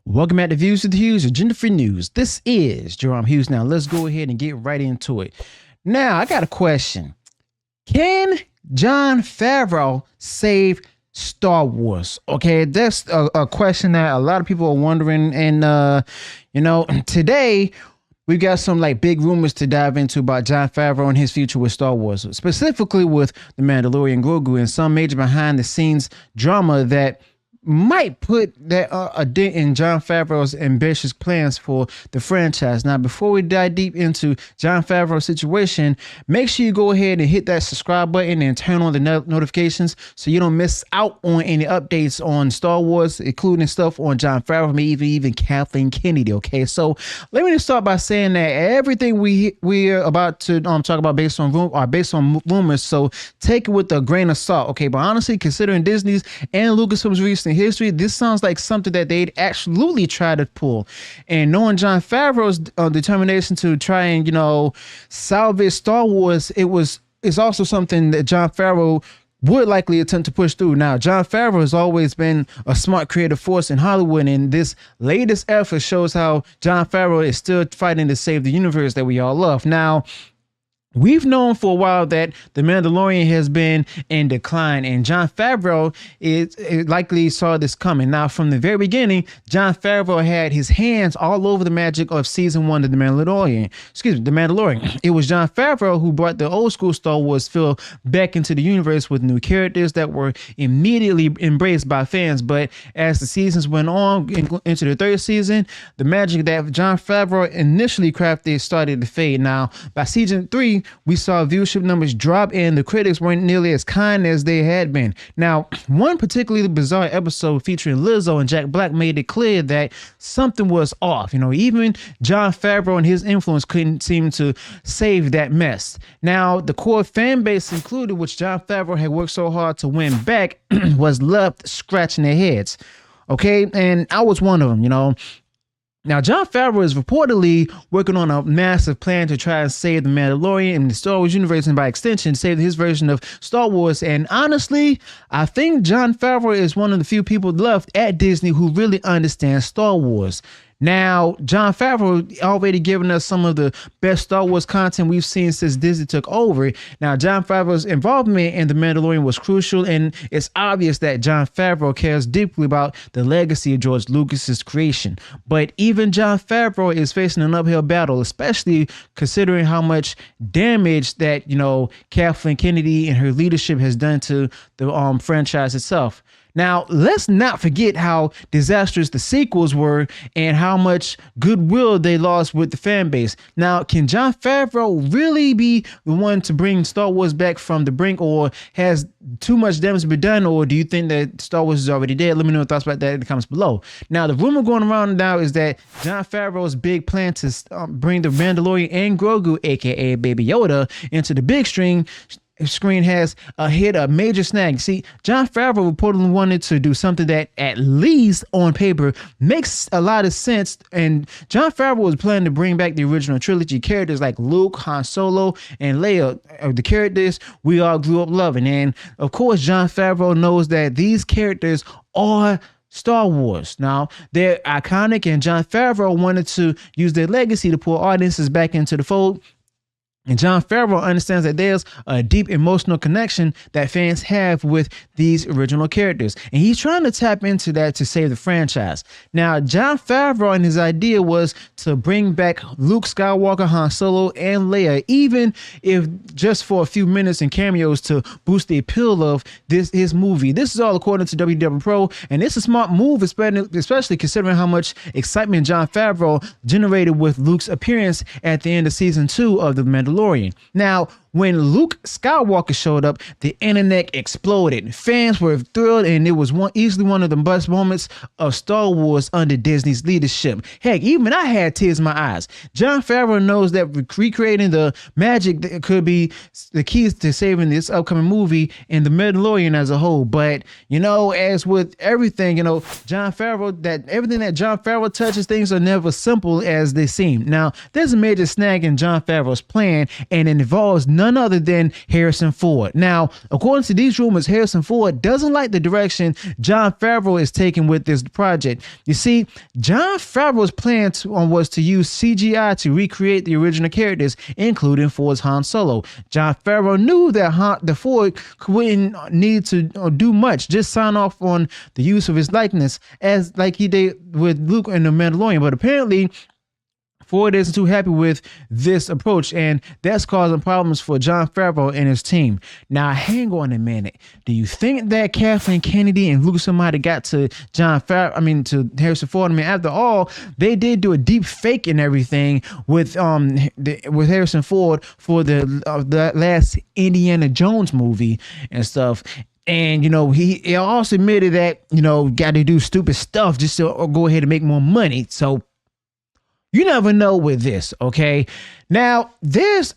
Welcome back to Views with Hughes, agenda-free news. This is Jerome Hughes. Now, let's go ahead and get right into it. Now, I got a question. Can Jon Favreau save Star Wars? Okay, that's a question that a lot of people are wondering. And, today we've got some big rumors to dive into about Jon Favreau and his future with Star Wars, specifically with The Mandalorian, Grogu, and some major behind-the-scenes drama that might put that a dent in Jon Favreau's ambitious plans for the franchise. Now, before we dive deep into Jon Favreau's situation, make sure you go ahead and hit that subscribe button and turn on the notifications so you don't miss out on any updates on Star Wars, including stuff on Jon Favreau, maybe even Kathleen Kennedy. Okay, so let me just start by saying that everything we are about to talk about based on rumors, so take it with a grain of salt. Okay, but honestly, considering Disney's and Lucasfilm's recent history, this sounds like something that they'd absolutely try to pull. And knowing Jon Favreau's determination to try and salvage Star Wars, it's also something that Jon Favreau would likely attempt to push through. Now, Jon Favreau has always been a smart creative force in Hollywood, and this latest effort shows how Jon Favreau is still fighting to save the universe that we all love. Now, we've known for a while that The Mandalorian has been in decline, and Jon Favreau likely saw this coming. Now, from the very beginning, Jon Favreau had his hands all over the magic of season 1 of The Mandalorian. It was Jon Favreau who brought the old school Star Wars feel back into the universe with new characters that were immediately embraced by fans. But as the seasons went on into the third season, the magic that Jon Favreau initially crafted started to fade. Now, by season 3, we saw viewership numbers drop and the critics weren't nearly as kind as they had been. Now, one particularly bizarre episode featuring Lizzo and Jack Black made it clear that something was off. Even Jon Favreau and his influence couldn't seem to save that mess. Now, the core fan base included, which Jon Favreau had worked so hard to win back, was left scratching their heads. Okay, and I was one of them, Now, Jon Favreau is reportedly working on a massive plan to try and save The Mandalorian and the Star Wars universe, and by extension, save his version of Star Wars. And honestly, I think Jon Favreau is one of the few people left at Disney who really understands Star Wars. Now, Jon Favreau already given us some of the best Star Wars content we've seen since Disney took over. Now, Jon Favreau's involvement in The Mandalorian was crucial, and it's obvious that Jon Favreau cares deeply about the legacy of George Lucas's creation. But even Jon Favreau is facing an uphill battle, especially considering how much damage that, Kathleen Kennedy and her leadership has done to the franchise itself. Now, let's not forget how disastrous the sequels were and how much goodwill they lost with the fan base. Now, can Jon Favreau really be the one to bring Star Wars back from the brink, or has too much damage been done, or do you think that Star Wars is already dead? Let me know your thoughts about that in the comments below. Now, the rumor going around now is that Jon Favreau's big plan to bring the Mandalorian and Grogu, aka Baby Yoda, into the big screen has hit a major snag. See, Jon Favreau reportedly wanted to do something that, at least on paper, makes a lot of sense. And Jon Favreau was planning to bring back the original trilogy characters like Luke, Han Solo, and Leia, the characters we all grew up loving. And of course, Jon Favreau knows that these characters are Star Wars. Now, they're iconic, and Jon Favreau wanted to use their legacy to pull audiences back into the fold. And Jon Favreau understands that there's a deep emotional connection that fans have with these original characters, and he's trying to tap into that to save the franchise. Now, Jon Favreau and his idea was to bring back Luke Skywalker, Han Solo, and Leia, even if just for a few minutes and cameos to boost the appeal of his movie. This is all according to WW Pro, and it's a smart move, especially considering how much excitement Jon Favreau generated with Luke's appearance at the end of season 2 of The Mandalorian. Now, when Luke Skywalker showed up, the internet exploded. Fans were thrilled, and it was easily one of the best moments of Star Wars under Disney's leadership. Heck, even I had tears in my eyes. Jon Favreau knows that recreating the magic that could be the keys to saving this upcoming movie and The Mandalorian as a whole. But, as with everything, Jon Favreau, everything that Jon Favreau touches, things are never simple as they seem. Now, there's a major snag in Jon Favreau's plan, and it involves none none other than Harrison Ford. Now, according to these rumors, Harrison Ford doesn't like the direction Jon Favreau is taking with this project. You see, Jon Favreau's plan was to use CGI to recreate the original characters, including Ford's Han Solo. Jon Favreau knew that the Ford wouldn't need to do much, just sign off on the use of his likeness, as like he did with Luke and the Mandalorian. But apparently Ford isn't too happy with this approach, and that's causing problems for Jon Favreau and his team. Now, hang on a minute. Do you think that Kathleen Kennedy and Luke somebody got to to Harrison Ford? I mean, after all, they did do a deep fake and everything with Harrison Ford for the last Indiana Jones movie and stuff. And, he also admitted that, got to do stupid stuff just to go ahead and make more money. So you never know with this, okay? Now, here's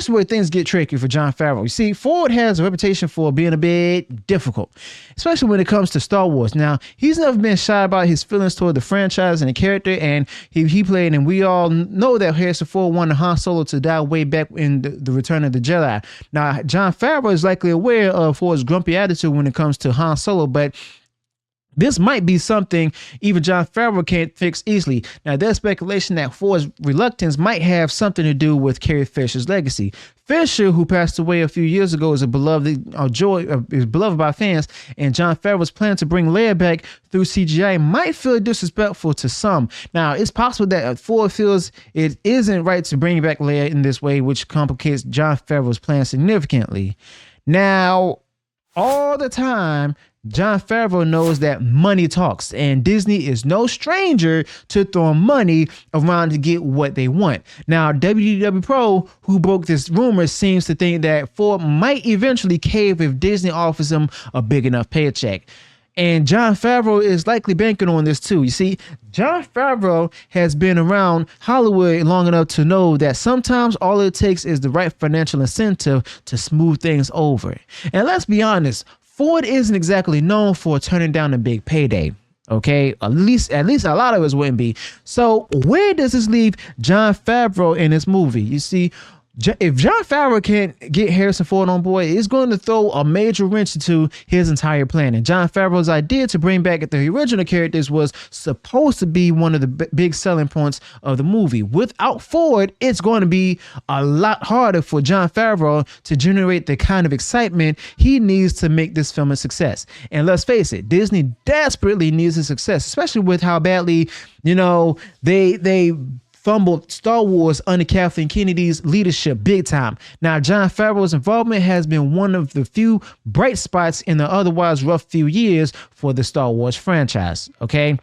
where things get tricky for Jon Favreau. You see, Ford has a reputation for being a bit difficult, especially when it comes to Star Wars. Now, he's never been shy about his feelings toward the franchise and the character, and he played, and we all know that Harrison Ford wanted Han Solo to die way back in the Return of the Jedi. Now, Jon Favreau is likely aware of Ford's grumpy attitude when it comes to Han Solo, but this might be something even Jon Favreau can't fix easily. Now, there's speculation that Ford's reluctance might have something to do with Carrie Fisher's legacy. Fisher, who passed away a few years ago, is beloved by fans, and Jon Favreau's plan to bring Leia back through CGI might feel disrespectful to some. Now, it's possible that Ford feels it isn't right to bring back Leia in this way, which complicates Jon Favreau's plan significantly. Now, all the time, Jon Favreau knows that money talks, and Disney is no stranger to throwing money around to get what they want. Now, WDW Pro, who broke this rumor, seems to think that Ford might eventually cave if Disney offers him a big enough paycheck. And Jon Favreau is likely banking on this too. You see, Jon Favreau has been around Hollywood long enough to know that sometimes all it takes is the right financial incentive to smooth things over. And let's be honest, Ford isn't exactly known for turning down a big payday. Okay, at least a lot of us wouldn't be. So where does this leave Jon Favreau in this movie? You see, if Jon Favreau can't get Harrison Ford on board, it's going to throw a major wrench into his entire plan. And Jon Favreau's idea to bring back the original characters was supposed to be one of the big selling points of the movie. Without Ford, it's going to be a lot harder for Jon Favreau to generate the kind of excitement he needs to make this film a success. And let's face it, Disney desperately needs a success, especially with how badly, they fumbled Star Wars under Kathleen Kennedy's leadership big time. Now, Jon Favreau's involvement has been one of the few bright spots in the otherwise rough few years for the Star Wars franchise. Okay.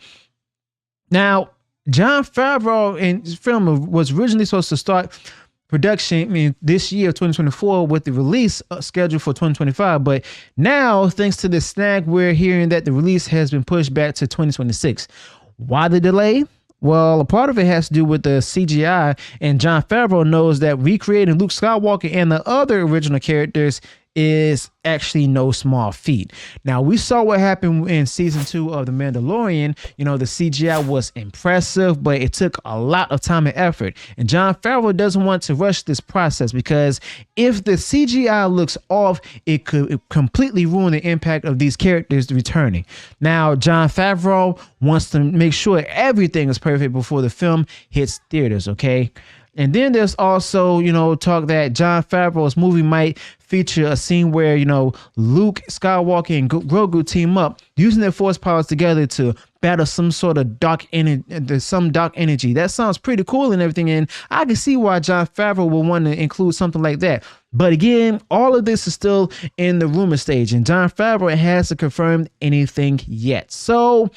Now, Jon Favreau in this film was originally supposed to start production this year of 2024 with the release scheduled for 2025. But now, thanks to this snag, we're hearing that the release has been pushed back to 2026. Why the delay? Well, a part of it has to do with the CGI, and Jon Favreau knows that recreating Luke Skywalker and the other original characters is actually no small feat. Now, we saw what happened in season 2 of The Mandalorian. The CGI was impressive, but it took a lot of time and effort. And Jon Favreau doesn't want to rush this process, because if the CGI looks off, it could completely ruin the impact of these characters returning. Now, Jon Favreau wants to make sure everything is perfect before the film hits theaters, okay? And then there's also, talk that Jon Favreau's movie might feature a scene where, Luke Skywalker and Grogu team up, using their force powers together to battle some sort of dark energy. That sounds pretty cool and everything, and I can see why Jon Favreau will want to include something like that. But again, all of this is still in the rumor stage, and Jon Favreau hasn't confirmed anything yet. So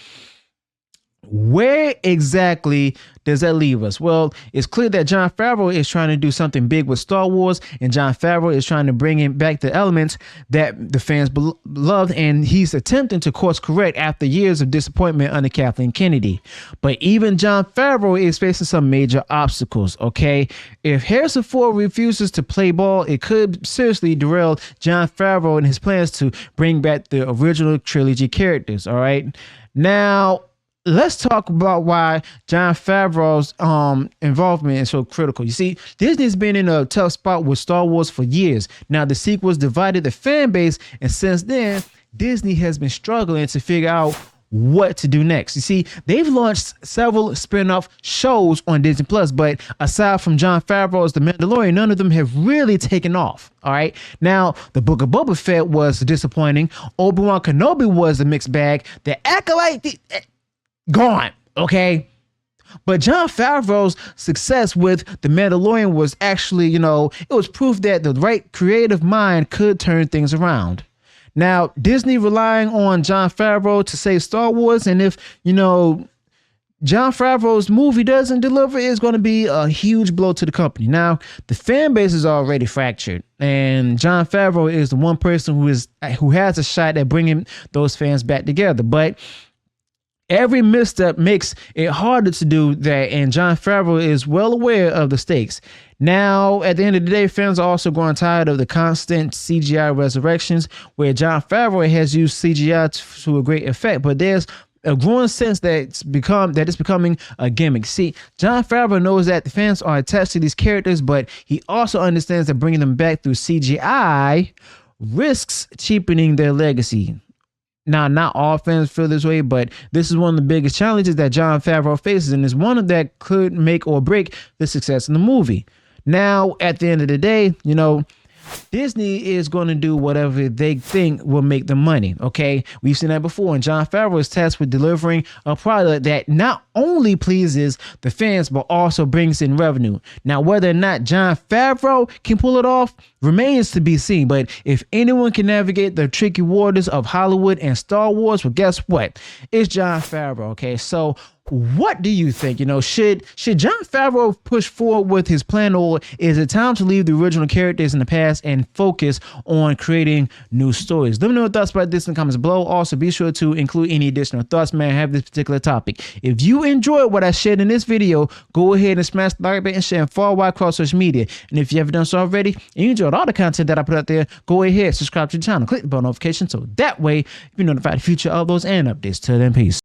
where exactly does that leave us? Well, it's clear that Jon Favreau is trying to do something big with Star Wars, and Jon Favreau is trying to bring in back the elements that the fans loved, and he's attempting to course correct after years of disappointment under Kathleen Kennedy. But even Jon Favreau is facing some major obstacles, okay? If Harrison Ford refuses to play ball, it could seriously derail Jon Favreau and his plans to bring back the original trilogy characters, all right? Now, let's talk about why Jon Favreau's involvement is so critical. You see, Disney's been in a tough spot with Star Wars for years. Now, the sequels divided the fan base, and since then, Disney has been struggling to figure out what to do next. You see, they've launched several spin-off shows on Disney Plus, but aside from Jon Favreau's The Mandalorian, none of them have really taken off. All right. Now, the Book of Boba Fett was disappointing. Obi-Wan Kenobi was a mixed bag. The Acolyte, gone. Okay. But Jon Favreau's success with The Mandalorian was actually, it was proof that the right creative mind could turn things around. Now, Disney relying on Jon Favreau to save Star Wars, and if, Jon Favreau's movie doesn't deliver, it's going to be a huge blow to the company. Now, the fan base is already fractured, and Jon Favreau is the one person who has a shot at bringing those fans back together. But every misstep makes it harder to do that, and Jon Favreau is well aware of the stakes. Now, at the end of the day, fans are also growing tired of the constant CGI resurrections, where Jon Favreau has used CGI to a great effect, but there's a growing sense that it's becoming a gimmick. See, Jon Favreau knows that the fans are attached to these characters, but he also understands that bringing them back through CGI risks cheapening their legacy. Now, not all fans feel this way, but this is one of the biggest challenges that Jon Favreau faces, and is one that could make or break the success in the movie. Now, at the end of the day, Disney is going to do whatever they think will make them money. Okay, we've seen that before, and Jon Favreau is tasked with delivering a product that not only pleases the fans but also brings in revenue. Now, whether or not Jon Favreau can pull it off remains to be seen. But if anyone can navigate the tricky waters of Hollywood and Star Wars, well, guess what? It's Jon Favreau. Okay, so what do you think? Should Jon Favreau push forward with his plan, or is it time to leave the original characters in the past and focus on creating new stories? Let me know your thoughts about this in the comments below. Also, be sure to include any additional thoughts may have this particular topic. If you enjoyed what I shared in this video, go ahead and smash the like button and share far wide across social media. And if you haven't done so already and you enjoyed all the content that I put out there, go ahead, subscribe to the channel, click the bell notification so that way you'll be notified of future uploads and updates. Till then, peace.